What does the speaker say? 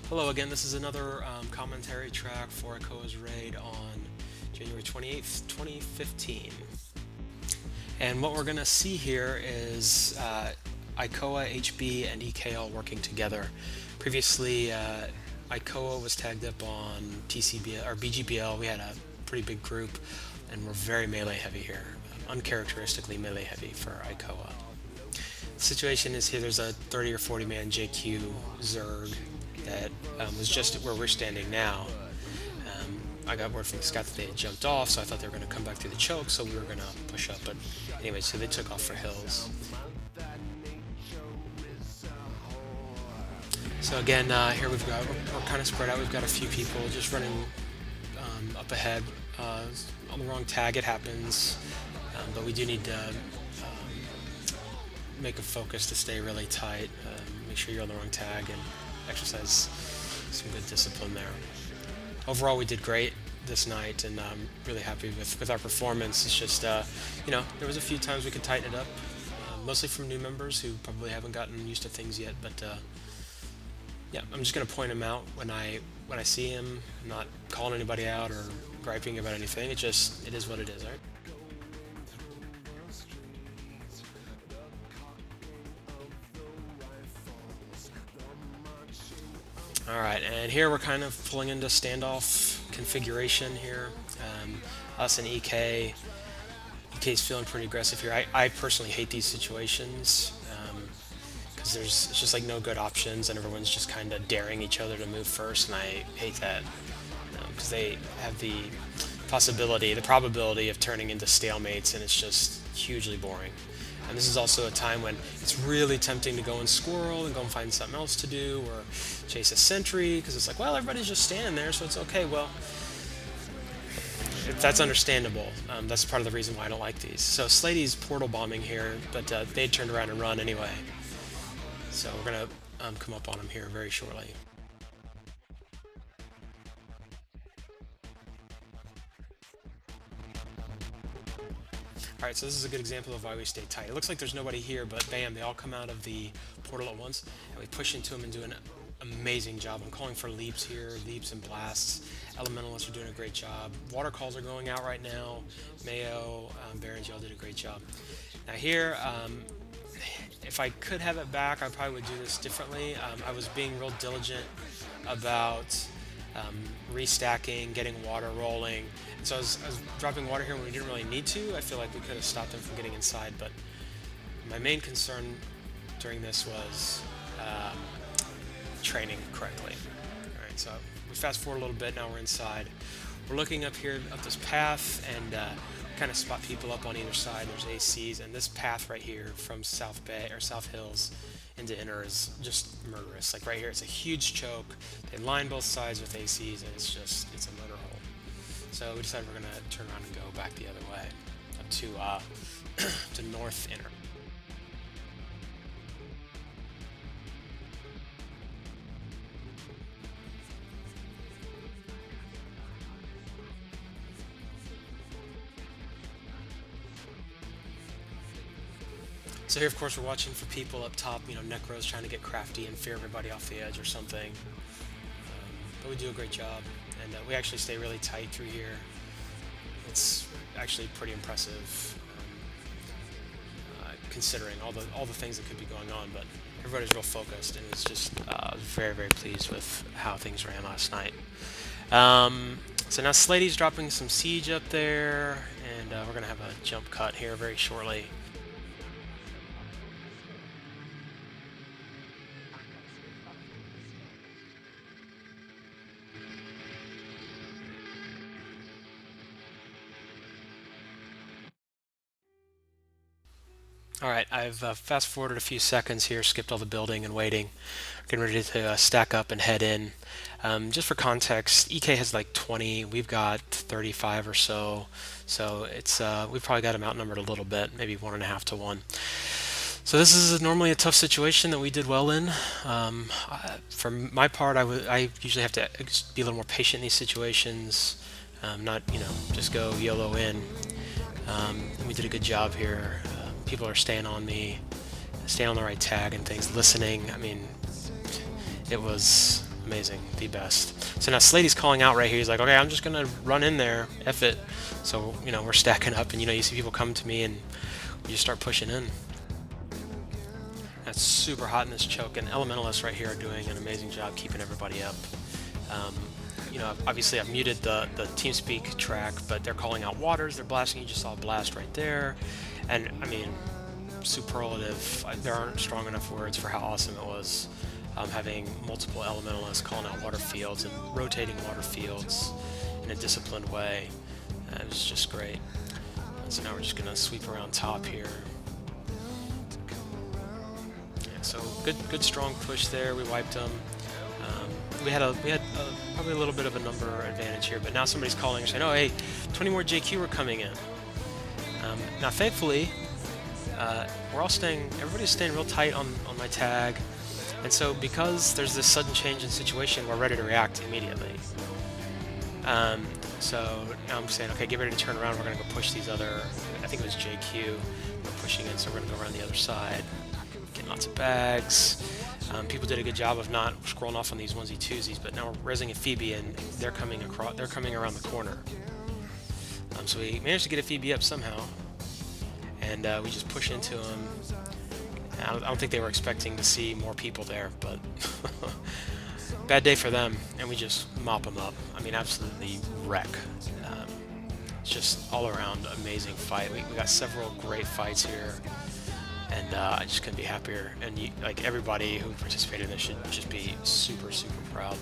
Hello again, this is another commentary track for ICoa's raid on January 28th, 2015. And what we're going to see here is ICoa, HB, and EK all working together. Previously, ICoa was tagged up on TCBL or BGBL. We had a pretty big group, and we're very melee heavy here, uncharacteristically melee heavy for ICoa. The situation is here, there's a 30 or 40 man JQ zerg that was just where we're standing now. I got word from the scout that they had jumped off, so I thought they were going to come back through the choke, so we were going to push up. But anyway, so they took off for hills. So again, here we're kind of spread out. We've got a few people just running up ahead on the wrong tag. It happens, but we do need to make a focus to stay really tight. Make sure you're on the wrong tag and exercise some good discipline there. Overall, we did great this night, and I'm really happy with our performance. It's just, there was a few times we could tighten it up, mostly from new members who probably haven't gotten used to things yet. But yeah, I'm just going to point them out when I see them. I'm not calling anybody out or griping about anything. It is what it is, right? Alright, and here we're kind of pulling into standoff configuration here. Us and EK. EK's feeling pretty aggressive here. I personally hate these situations because it's just like no good options and everyone's just kind of daring each other to move first, and I hate that because they have the probability of turning into stalemates, and it's just hugely boring. And this is also a time when it's really tempting to go and squirrel and go and find something else to do or chase a sentry because it's like, well, everybody's just standing there, so it's okay. Well, that's understandable. That's part of the reason why I don't like these. So Slady's portal bombing here, but they turned around and run anyway. So we're going to come up on him here very shortly. Alright, so this is a good example of why we stay tight. It looks like there's nobody here, but bam, they all come out of the portal at once, and we push into them and do an amazing job. I'm calling for leaps here, leaps and blasts. Elementalists are doing a great job. Water calls are going out right now. Mayo, Barons, y'all did a great job. Now here, if I could have it back, I probably would do this differently. I was being real diligent about restacking, getting water rolling. And so I was dropping water here when we didn't really need to. I feel like we could have stopped them from getting inside, but my main concern during this was training correctly. Alright, so we fast forward a little bit, now we're inside. We're looking up here, up this path, and kind of spot people up on either side. There's ACs, and this path right here from South Bay, or South Hills, into Inner is just murderous. Like right here, it's a huge choke. They line both sides with ACs, and it's a murder hole. So we decided we're gonna turn around and go back the other way, up to to North Inner. So here, of course, we're watching for people up top. Necro's trying to get crafty and fear everybody off the edge or something. But we do a great job, and we actually stay really tight through here. It's actually pretty impressive, considering all the things that could be going on. But everybody's real focused, and it's just I was very, very pleased with how things ran last night. So now Slady's dropping some siege up there, and we're gonna have a jump cut here very shortly. Alright, I've fast forwarded a few seconds here, skipped all the building and waiting. Getting ready to stack up and head in. Just for context, EK has like 20, we've got 35 or so. So it's we've probably got them outnumbered a little bit, maybe 1.5 to 1. So this is normally a tough situation that we did well in. For my part, I usually have to be a little more patient in these situations, not just go YOLO in. We did a good job here. People are staying on me, staying on the right tag and things, listening. I mean, it was Amazing, the best. So now Slady's calling out right here. He's like, okay, I'm just gonna run in there, F it. So, you know, we're stacking up, and you see people come to me, and we just start pushing in. That's super hot in this choke, and Elementalists right here are doing an amazing job keeping everybody up. Obviously I've muted the TeamSpeak track, but they're calling out waters, they're blasting. You just saw a blast right there, and I mean, superlative. There aren't strong enough words for how awesome it was. Having multiple Elementalists calling out water fields and rotating water fields in a disciplined way. It was just great. And so now we're just going to sweep around top here. Yeah, so good strong push there. We wiped them. We had probably a little bit of a number advantage here, but now somebody's calling and saying, oh hey, 20 more JQ are coming in. Now thankfully, everybody's staying real tight on my tag. And so because there's this sudden change in situation, we're ready to react immediately. So now I'm saying, okay, get ready to turn around. We're going to go push these other, I think it was JQ, we're pushing in, so we're going to go around the other side. Getting lots of bags. People did a good job of not scrolling off on these onesie twosies, but now we're resing a Phoebe, and they're coming around the corner. So we managed to get a Phoebe up somehow, and we just push into them. I don't think they were expecting to see more people there, but bad day for them, and we just mop them up. I mean, absolutely wreck. It's just all around amazing fight. We got several great fights here, and I just couldn't be happier. And like everybody who participated in this should just be super, super proud.